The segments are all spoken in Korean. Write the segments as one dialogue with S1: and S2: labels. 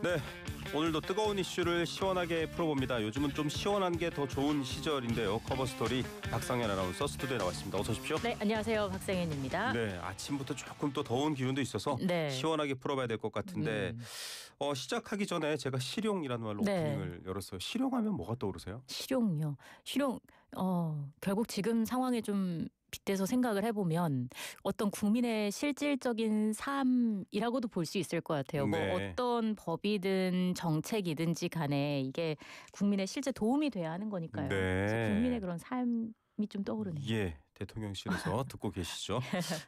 S1: 네, 오늘도 뜨거운 이슈를 시원하게 풀어봅니다. 요즘은 좀 시원한 게 더 좋은 시절인데요. 커버스토리 박상현 아나운서 스튜디오에 나와 있습니다. 어서 오십시오.
S2: 네, 안녕하세요. 박상현입니다.
S1: 네, 아침부터 조금 또 더운 기운도 있어서
S2: 네.
S1: 시원하게 풀어봐야 될 것 같은데 시작하기 전에 제가 실용이라는 말로 오프닝을 열었어요. 실용하면 뭐가 떠오르세요?
S2: 실용요. 실용 결국 지금 상황에 좀 빗대서 생각을 해보면 어떤 국민의 실질적인 삶이라고도 볼 수 있을 것 같아요.
S1: 네.
S2: 뭐 어떤 법이든 정책이든지 간에 이게 국민의 실제 도움이 돼야 하는 거니까요.
S1: 네.
S2: 그래서 국민의 그런 삶이 좀 떠오르네요.
S1: 예, 대통령실에서 듣고 계시죠?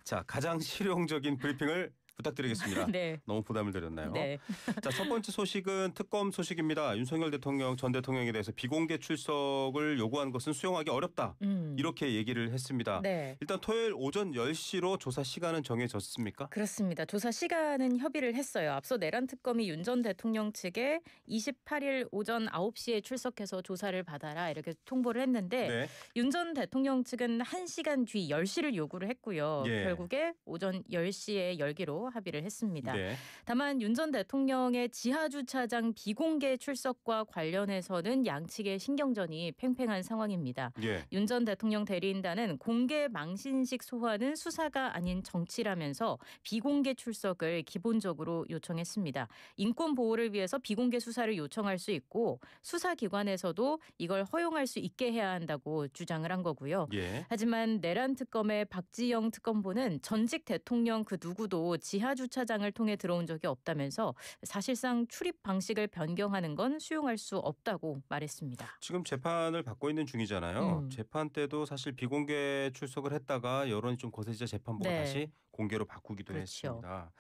S1: 자, 가장 실용적인 브리핑을 부탁드리겠습니다.
S2: 네.
S1: 너무 부담을 드렸나요?
S2: 네.
S1: 자, 첫 번째 소식은 특검 소식입니다. 윤석열 대통령 전 대통령에 대해서 비공개 출석을 요구한 것은 수용하기 어렵다. 이렇게 얘기를 했습니다.
S2: 네.
S1: 일단 토요일 오전 10시로 조사 시간은 정해졌습니까?
S2: 그렇습니다. 조사 시간은 협의를 했어요. 앞서 내란 특검이 윤 전 대통령 측에 28일 오전 9시에 출석해서 조사를 받아라 이렇게 통보를 했는데
S1: 네.
S2: 윤 전 대통령 측은 1시간 뒤 10시를 요구를 했고요.
S1: 예.
S2: 결국에 오전 10시에 열기로 합의를 했습니다.
S1: 네.
S2: 다만 윤 전 대통령의 지하주차장 비공개 출석과 관련해서는 양측의 신경전이 팽팽한 상황입니다.
S1: 예.
S2: 윤 전 대통령 대리인단은 공개 망신식 소환은 수사가 아닌 정치라면서 비공개 출석을 기본적으로 요청했습니다. 인권 보호를 위해서 비공개 수사를 요청할 수 있고 수사기관에서도 이걸 허용할 수 있게 해야 한다고 주장을 한 거고요.
S1: 예.
S2: 하지만 내란 특검의 박지영 특검보는 전직 대통령 그 누구도 지하주차장을 통해 들어온 적이 없다면서 사실상 출입 방식을 변경하는 건 수용할 수 없다고 말했습니다.
S1: 지금 재판을 받고 있는 중이잖아요. 재판 때도 사실 비공개 출석을 했다가 여론이 좀 거세지자 재판부가
S2: 네.
S1: 다시 공개로 바꾸기도
S2: 그렇죠.
S1: 했습니다.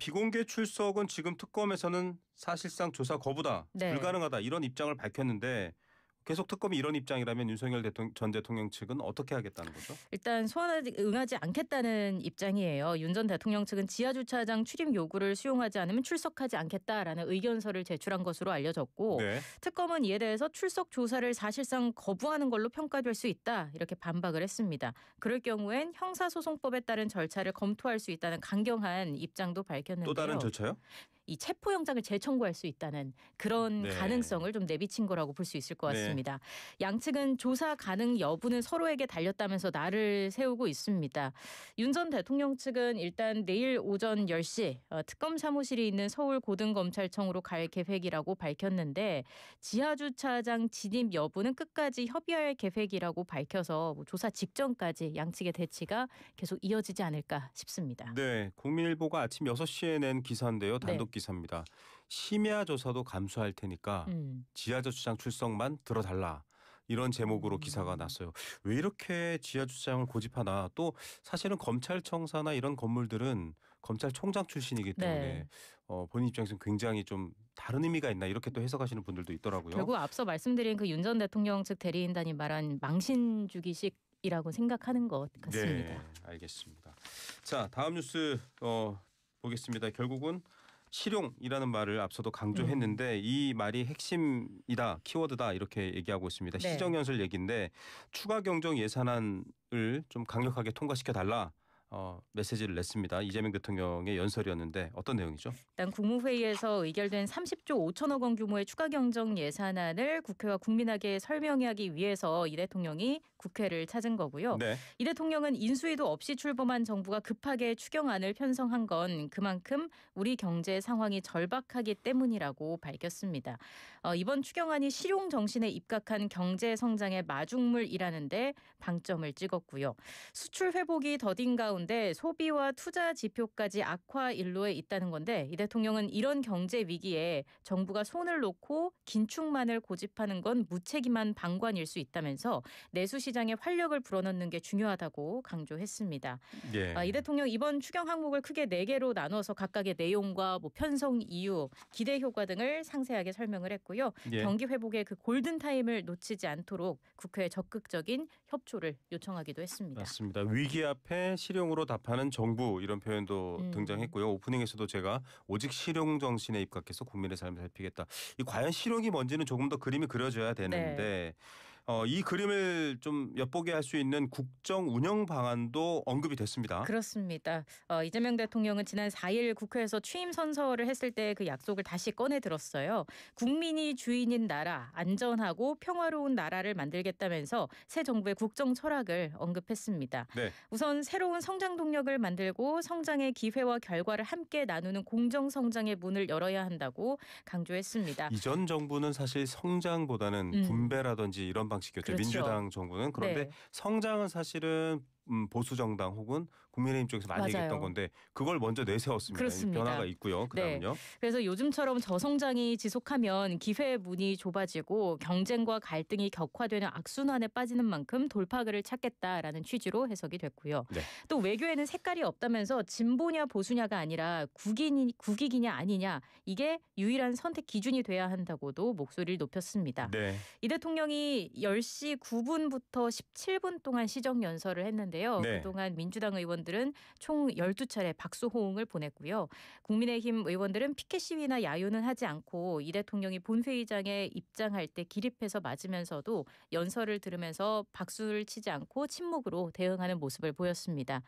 S1: 비공개 출석은 지금 특검에서는 사실상 조사 거부다,
S2: 네.
S1: 불가능하다 이런 입장을 밝혔는데 계속 특검이 이런 입장이라면 윤석열 전 대통령 측은 어떻게 하겠다는 거죠?
S2: 일단 소환하지 응하지 않겠다는 입장이에요. 윤 전 대통령 측은 지하주차장 출입 요구를 수용하지 않으면 출석하지 않겠다라는 의견서를 제출한 것으로 알려졌고
S1: 네.
S2: 특검은 이에 대해서 출석 조사를 사실상 거부하는 걸로 평가될 수 있다 이렇게 반박을 했습니다. 그럴 경우엔 형사소송법에 따른 절차를 검토할 수 있다는 강경한 입장도 밝혔는데요.
S1: 또 다른 절차요?
S2: 이 체포영장을 재청구할 수 있다는 그런
S1: 네.
S2: 가능성을 좀 내비친 거라고 볼 수 있을 것 같습니다. 양측은 조사 가능 여부는 서로에게 달렸다면서 날을 세우고 있습니다. 윤 전 대통령 측은 일단 내일 오전 10시 특검 사무실이 있는 서울고등검찰청으로 갈 계획이라고 밝혔는데 지하주차장 진입 여부는 끝까지 협의할 계획이라고 밝혀서 조사 직전까지 양측의 대치가 계속 이어지지 않을까 싶습니다.
S1: 네, 국민일보가 아침 6시에 낸 기사인데요. 단독
S2: 네.
S1: 기사입니다. 심야 조사도 감수할 테니까 지하주차장 출석만 들어달라. 이런 제목으로 기사가 났어요. 왜 이렇게 지하주차장을 고집하나. 또 사실은 검찰청사나 이런 건물들은 검찰총장 출신이기 때문에
S2: 네.
S1: 본인 입장에서는 굉장히 좀 다른 의미가 있나 이렇게 또 해석하시는 분들도 있더라고요.
S2: 결국 앞서 말씀드린 그 윤 전 대통령 측 대리인단이 말한 망신주기식이라고 생각하는 것 같습니다.
S1: 네, 알겠습니다. 자, 다음 뉴스 보겠습니다. 결국은 실용이라는 말을 앞서도 강조했는데 이 말이 핵심이다, 키워드다 이렇게 얘기하고 있습니다.
S2: 네.
S1: 시정연설 얘기인데 추가 경정 예산안을 좀 강력하게 통과시켜달라. 메시지를 냈습니다. 이재명 대통령의 연설이었는데 어떤 내용이죠?
S2: 일단 국무회의에서 의결된 30조 5천억 원 규모의 추가 경정 예산안을 국회와 국민에게 설명하기 위해서 이 대통령이 국회를 찾은 거고요.
S1: 네.
S2: 이 대통령은 인수위도 없이 출범한 정부가 급하게 추경안을 편성한 건 그만큼 우리 경제 상황이 절박하기 때문이라고 밝혔습니다. 이번 추경안이 실용 정신에 입각한 경제 성장의 마중물이라는데 방점을 찍었고요. 수출 회복이 더딘 가운데 소비와 투자 지표까지 악화 일로에 있다는 건데 이 대통령은 이런 경제 위기에 정부가 손을 놓고 긴축만을 고집하는 건 무책임한 방관일 수 있다면서 내수 시장에 활력을 불어넣는 게 중요하다고 강조했습니다.
S1: 예.
S2: 이 대통령 이번 추경 항목을 크게 4개로 나눠서 각각의 내용과 편성 이유, 기대 효과 등을 상세하게 설명을 했고요.
S1: 예.
S2: 경기 회복의 그 골든타임을 놓치지 않도록 국회에 적극적인 협조를 요청하기도 했습니다.
S1: 맞습니다. 위기 앞에 실용으로 답하는 정부 이런 표현도 등장했고요. 오프닝에서도 제가 오직 실용 정신에 입각해서 국민의 삶을 살피겠다. 이 과연 실용이 뭔지는 조금 더 그림이 그려져야 되는데 이 그림을 좀 엿보게 할 수 있는 국정 운영 방안도 언급이 됐습니다.
S2: 그렇습니다. 이재명 대통령은 지난 4일 국회에서 취임 선서를 했을 때 그 약속을 다시 꺼내 들었어요. 국민이 주인인 나라, 안전하고 평화로운 나라를 만들겠다면서 새 정부의 국정 철학을 언급했습니다.
S1: 네.
S2: 우선 새로운 성장 동력을 만들고 성장의 기회와 결과를 함께 나누는 공정 성장의 문을 열어야 한다고 강조했습니다.
S1: 이전 정부는 사실 성장보다는 분배라든지 이런 방식이었죠.
S2: 그렇죠.
S1: 민주당 정부는. 그런데
S2: 네.
S1: 성장은 사실은 보수 정당 혹은 국민의힘 쪽에서 많이
S2: 맞아요.
S1: 얘기했던 건데 그걸 먼저 내세웠습니다.
S2: 그렇습니다.
S1: 변화가 있고요. 그다음은요.
S2: 네. 그래서 요즘처럼 저성장이 지속하면 기회의 문이 좁아지고 경쟁과 갈등이 격화되는 악순환에 빠지는 만큼 돌파구를 찾겠다라는 취지로 해석이 됐고요.
S1: 네.
S2: 또 외교에는 색깔이 없다면서 진보냐 보수냐가 아니라 국익이냐 아니냐 이게 유일한 선택 기준이 돼야 한다고도 목소리를 높였습니다.
S1: 네.
S2: 이 대통령이 10시 9분부터 17분 동안 시정연설을 했는데요.
S1: 네.
S2: 그동안 민주당 의원들은 총 12차례 박수 호응을 보냈고요. 국민의힘 의원들은 피켓 시위나 야유는 하지 않고 이 대통령이 본회의장에 입장할 때 기립해서 맞으면서도 연설을 들으면서 박수를 치지 않고 침묵으로 대응하는 모습을 보였습니다.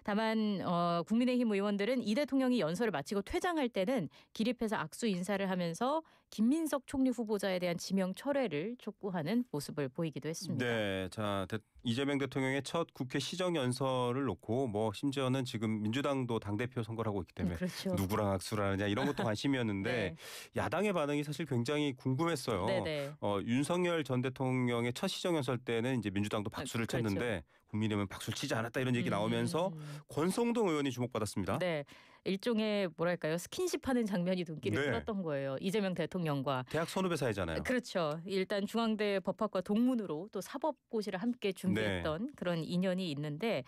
S2: 다만 국민의힘 의원들은 이 대통령이 연설을 마치고 퇴장할 때는 기립해서 악수 인사를 하면서 김민석 총리 후보자에 대한 지명 철회를 촉구하는 모습을 보이기도 했습니다.
S1: 네, 자 이재명 대통령의 첫 국회 시정 연설을 놓고 뭐 심지어는 지금 민주당도 당 대표 선거를 하고 있기 때문에
S2: 그렇죠.
S1: 누구랑 악수를 하느냐 이런 것도 관심이었는데
S2: 네.
S1: 야당의 반응이 사실 굉장히 궁금했어요.
S2: 네네.
S1: 윤석열 전 대통령의 첫 시정 연설 때는 이제 민주당도 박수를
S2: 그렇죠.
S1: 쳤는데 국민의힘은 박수를 치지 않았다 이런 얘기 나오면서 권성동 의원이 주목받았습니다.
S2: 네. 일종의 뭐랄까요 스킨십하는 장면이 눈길을
S1: 네.
S2: 끌었던 거예요. 이재명 대통령과.
S1: 대학 선후배 사이잖아요.
S2: 그렇죠. 일단 중앙대 법학과 동문으로 또 사법고시를 함께 준비했던 그런 인연이 있는데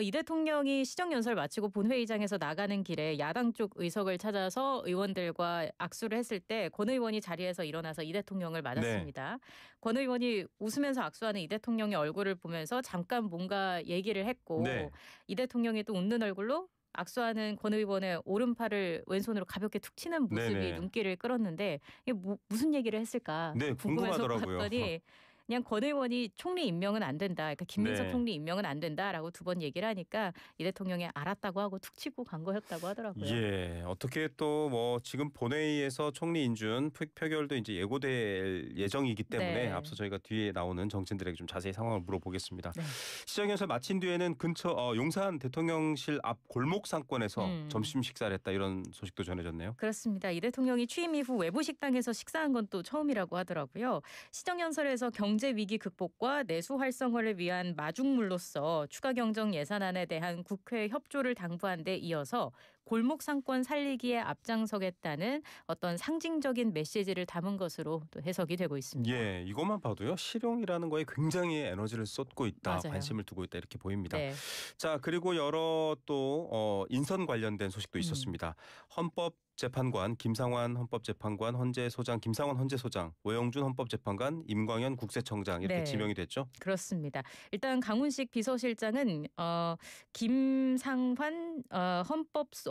S2: 이 대통령이 시정연설 마치고 본회의장에서 나가는 길에 야당 쪽 의석을 찾아서 의원들과 악수를 했을 때 권 의원이 자리에서 일어나서 이 대통령을 맞았습니다. 권 의원이 웃으면서 악수하는 이 대통령의 얼굴을 보면서 잠깐 뭔가 얘기를 했고
S1: 네.
S2: 이 대통령이 또 웃는 얼굴로 악수하는 권 의원의 오른팔을 왼손으로 가볍게 툭 치는 모습이
S1: 네네.
S2: 눈길을 끌었는데 이게 무슨 얘기를 했을까
S1: 네,
S2: 궁금해서
S1: 궁금하더라고요.
S2: 봤더니 그냥 권 의원이 총리 임명은 안 된다. 그러니까 김민석
S1: 네.
S2: 총리 임명은 안 된다라고 두 번 얘기를 하니까 이 대통령이 알았다고 하고 툭 치고 간 거였다고 하더라고요.
S1: 예, 어떻게 또 뭐 지금 본회의에서 총리 인준 표결도 이제 예고될 예정이기 때문에
S2: 네.
S1: 앞서 저희가 뒤에 나오는 정치인들에게 좀 자세히 상황을 물어보겠습니다.
S2: 네.
S1: 시정연설 마친 뒤에는 근처 용산 대통령실 앞 골목 상권에서 점심 식사를 했다 이런 소식도 전해졌네요.
S2: 그렇습니다. 이 대통령이 취임 이후 외부 식당에서 식사한 건 또 처음이라고 하더라고요. 시정연설에서 경제 위기 극복과 내수 활성화를 위한 마중물로서 추가 경정 예산안에 대한 국회 협조를 당부한 데 이어서 골목 상권 살리기에 앞장서겠다는 어떤 상징적인 메시지를 담은 것으로 또 해석이 되고 있습니다.
S1: 예, 이것만 봐도요 실용이라는 거에 굉장히 에너지를 쏟고 있다,
S2: 맞아요.
S1: 관심을 두고 있다 이렇게 보입니다.
S2: 네.
S1: 자, 그리고 여러 또 인선 관련된 소식도 있었습니다. 헌법재판관 김상환 헌법재판관 헌재소장 김상환 헌재소장 외영준 헌법재판관 임광현 국세청장 이렇게
S2: 네.
S1: 지명이 됐죠.
S2: 그렇습니다. 일단 강훈식 비서실장은 김상환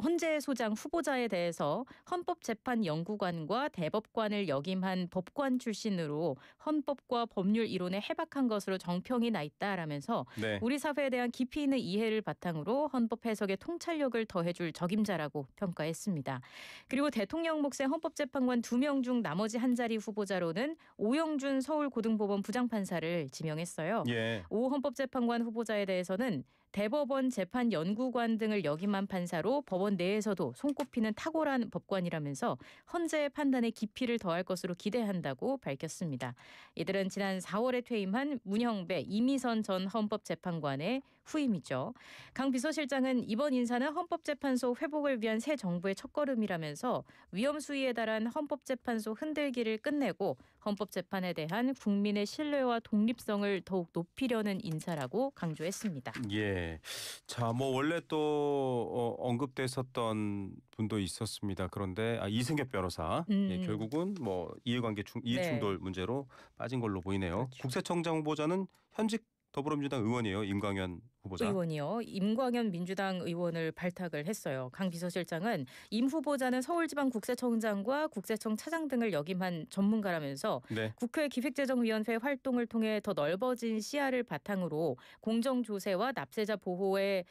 S2: 헌재소장 후보자에 대해서 헌법재판연구관과 대법관을 역임한 법관 출신으로 헌법과 법률 이론에 해박한 것으로 정평이 나 있다라면서
S1: 네.
S2: 우리 사회에 대한 깊이 있는 이해를 바탕으로 헌법 해석에 통찰력을 더해줄 적임자라고 평가했습니다. 그리고 대통령 몫의 헌법재판관 2명 중 나머지 한 자리 후보자로는 오영준 서울고등법원 부장판사를 지명했어요.
S1: 예.
S2: 오 헌법재판관 후보자에 대해서는 대법원 재판연구관 등을 역임한 판사로 법원 내에서도 손꼽히는 탁월한 법관이라면서 헌재의 판단에 깊이를 더할 것으로 기대한다고 밝혔습니다. 이들은 지난 4월에 퇴임한 문형배 이미선 전 헌법재판관의 후임이죠. 강 비서실장은 이번 인사는 헌법재판소 회복을 위한 새 정부의 첫걸음이라면서 위험 수위에 달한 헌법재판소 흔들기를 끝내고 헌법재판에 대한 국민의 신뢰와 독립성을 더욱 높이려는 인사라고 강조했습니다.
S1: 예. 자, 뭐 원래 또 언급됐었던 분도 있었습니다. 그런데 이승엽 변호사 예, 결국은 뭐 이해관계 이해충돌 문제로 빠진 걸로 보이네요.
S2: 그렇죠.
S1: 국세청장 후보자는 현직 더불어민주당 의원이에요. 임광현 후보자.
S2: 의원이요. 임광현 민주당 의원을 발탁을 했어요. 강 비서실장은 임 후보자는 서울지방국세청장과 국세청 차장 등을 역임한 전문가라면서
S1: 네.
S2: 국회 기획재정위원회 활동을 통해 더 넓어진 시야를 바탕으로 공정조세와 납세자 보호에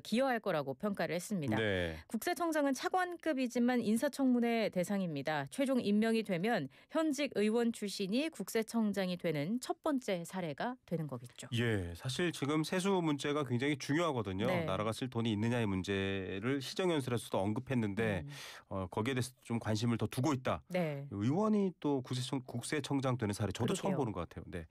S2: 기여할 거라고 평가를 했습니다.
S1: 네.
S2: 국세청장은 차관급이지만 인사청문회 대상입니다. 최종 임명이 되면 현직 의원 출신이 국세청장이 되는 첫 번째 사례가 되는 거겠죠.
S1: 예, 사실 지금 세수 문제가 굉장히 중요하거든요.
S2: 네.
S1: 나라가 쓸 돈이 있느냐의 문제를 시정연설에서도 언급했는데 거기에 대해서 좀 관심을 더 두고 있다.
S2: 네.
S1: 의원이 또 국세청장 되는 사례 저도 처음
S2: 그러게요.
S1: 보는 것 같아요. 네.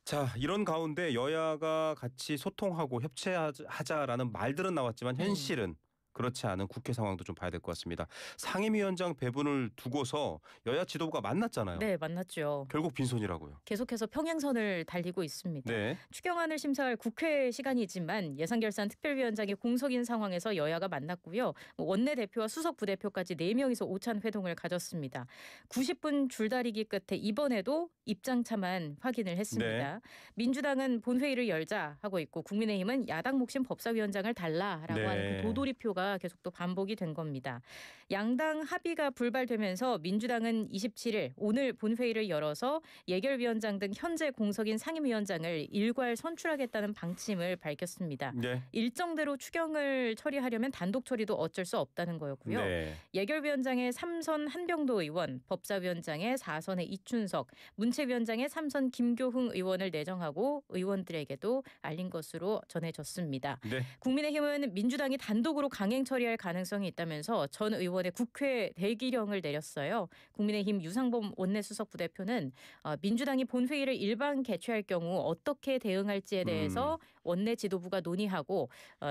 S1: 자, 이런 가운데 여야가 같이 소통하고 협치하자라는 말들은 나왔지만 현실은 그렇지 않은 국회 상황도 좀 봐야 될 것 같습니다. 상임위원장 배분을 두고서 여야 지도부가 만났잖아요.
S2: 네, 만났죠.
S1: 결국 빈손이라고요.
S2: 계속해서 평행선을 달리고 있습니다.
S1: 네.
S2: 추경안을 심사할 국회 시간이지만 예산결산 특별위원장이 공석인 상황에서 여야가 만났고요. 원내대표와 수석 부대표까지 4명이서 오찬 회동을 가졌습니다. 90분 줄다리기 끝에 이번에도 입장차만 확인을 했습니다.
S1: 네.
S2: 민주당은 본회의를 열자 하고 있고 국민의힘은 야당 몫인 법사위원장을 달라라고
S1: 네.
S2: 하는 그 도돌이표가 계속 또 반복이 된 겁니다. 양당 합의가 불발되면서 민주당은 27일 오늘 본회의를 열어서 예결위원장 등 현재 공석인 상임위원장을 일괄 선출하겠다는 방침을 밝혔습니다.
S1: 네.
S2: 일정대로 추경을 처리하려면 단독 처리도 어쩔 수 없다는 거였고요.
S1: 네.
S2: 예결위원장의 3선 한병도 의원, 법사위원장의 4선의 이춘석, 문체위원장의 3선 김교흥 의원을 내정하고 의원들에게도 알린 것으로 전해졌습니다.
S1: 네.
S2: 국민의힘은 민주당이 단독으로 강행 처리할 가능성이 있다면서 전 의원의 국회 대기령을 내렸어요. 국민의힘 유상범 원내수석 부대표는 민주당이 본회의를 일반 개최할 경우 어떻게 대응할지에 대해서 원내 지도부가 논의하고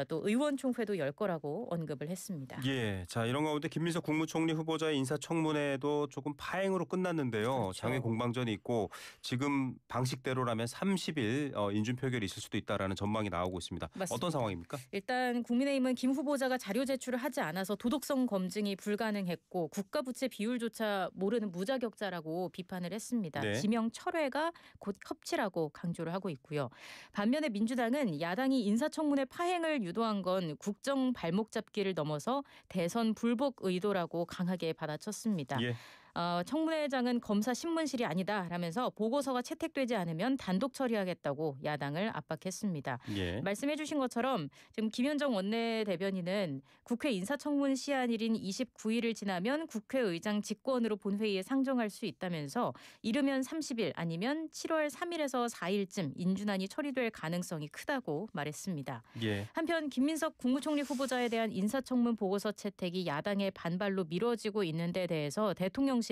S2: 또 의원총회도 열 거라고 언급을 했습니다.
S1: 예, 자 이런 가운데 김민석 국무총리 후보자의 인사청문회도 조금 파행으로 끝났는데요.
S2: 그렇죠.
S1: 장외 공방전이 있고 지금 방식대로라면 30일 인준 표결이 있을 수도 있다라는 전망이 나오고 있습니다.
S2: 맞습니다.
S1: 어떤 상황입니까?
S2: 일단 국민의힘은 김 후보자가 자료 제출을 하지 않아서 도덕성 검증이 불가능했고 국가부채 비율조차 모르는 무자격자라고 비판을 했습니다.
S1: 네.
S2: 지명 철회가 곧 협치라고 강조를 하고 있고요. 반면에 민주당은 야당이 인사청문회 파행을 유도한 건 국정 발목 잡기를 넘어서 대선 불복 의도라고 강하게 받아쳤습니다.
S1: 예.
S2: 청문회장은 검사 신문실이 아니다라면서 보고서가 채택되지 않으면 단독 처리하겠다고 야당을 압박했습니다.
S1: 예.
S2: 말씀해 주신 것처럼 지금 김현정 원내대변인은 국회 인사청문 시한일인 29일을 지나면 국회의장 직권으로 본회의에 상정할 수 있다면서 이르면 30일 아니면 7월 3일에서 4일쯤 인준안이 처리될 가능성이 크다고 말했습니다.
S1: 예.
S2: 한편 김민석 국무총리 후보자에 대한 인사청문 보고서 채택이 야당의 반발로 미뤄지고 있는 데 대해서 대통령실은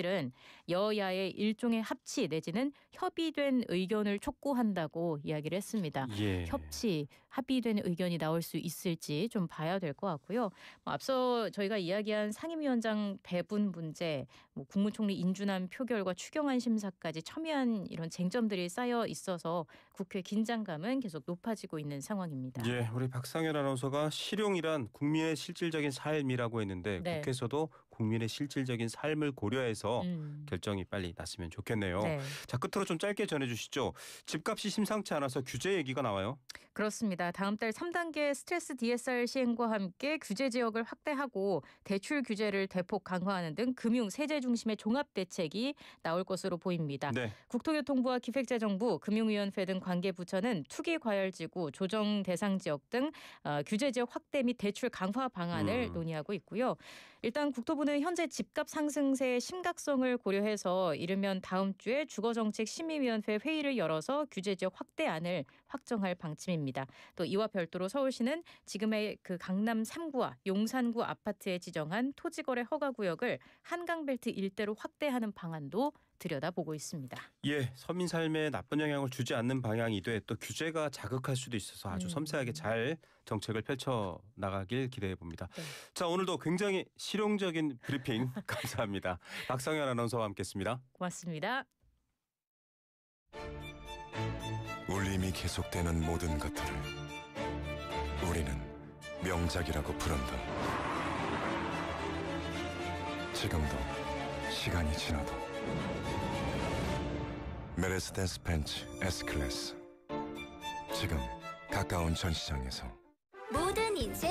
S2: 여야의 일종의 합치 내지는 협의된 의견을 촉구한다고 이야기를 했습니다.
S1: 예.
S2: 협치, 합의된 의견이 나올 수 있을지 좀 봐야 될 것 같고요. 앞서 저희가 이야기한 상임위원장 배분 문제, 국무총리 인준안 표결과 추경안 심사까지 첨예한 이런 쟁점들이 쌓여 있어서 국회 긴장감은 계속 높아지고 있는 상황입니다.
S1: 예, 우리 박상현 아나운서가 실용이란 국민의 실질적인 삶이라고 했는데
S2: 네.
S1: 국회에서도 국민의 실질적인 삶을 고려해서 결정이 빨리 났으면 좋겠네요.
S2: 네.
S1: 자, 끝으로 좀 짧게 전해주시죠. 집값이 심상치 않아서 규제 얘기가 나와요.
S2: 그렇습니다. 다음 달 3단계 스트레스 DSR 시행과 함께 규제 지역을 확대하고 대출 규제를 대폭 강화하는 등 금융 세제 중심의 종합 대책이 나올 것으로 보입니다.
S1: 네.
S2: 국토교통부와 기획재정부, 금융위원회 등 관계부처는 투기과열지구, 조정 대상 지역 등 규제 지역 확대 및 대출 강화 방안을 논의하고 있고요. 일단 국토부는 현재 집값 상승세의 심각성을 고려해서 이르면 다음 주에 주거정책심의위원회 회의를 열어서 규제 지역 확대안을 확정할 방침입니다. 또 이와 별도로 서울시는 지금의 그 강남 3구와 용산구 아파트에 지정한 토지거래 허가구역을 한강벨트 일대로 확대하는 방안도 들여다보고 있습니다.
S1: 예, 서민 삶에 나쁜 영향을 주지 않는 방향이 돼 또 규제가 자극할 수도 있어서 아주 섬세하게 잘 정책을 펼쳐 나가길 기대해 봅니다.
S2: 네.
S1: 자, 오늘도 굉장히 실용적인 브리핑 감사합니다. 박상현 아나운서와 함께했습니다.
S2: 고맙습니다.
S3: 울림이 계속되는 모든 것들을 우리는 명작이라고 부른다. 지금도 시간이 지나도 메르세데스 벤츠 S클래스 지금 가까운 전시장에서
S4: 모든 인쇄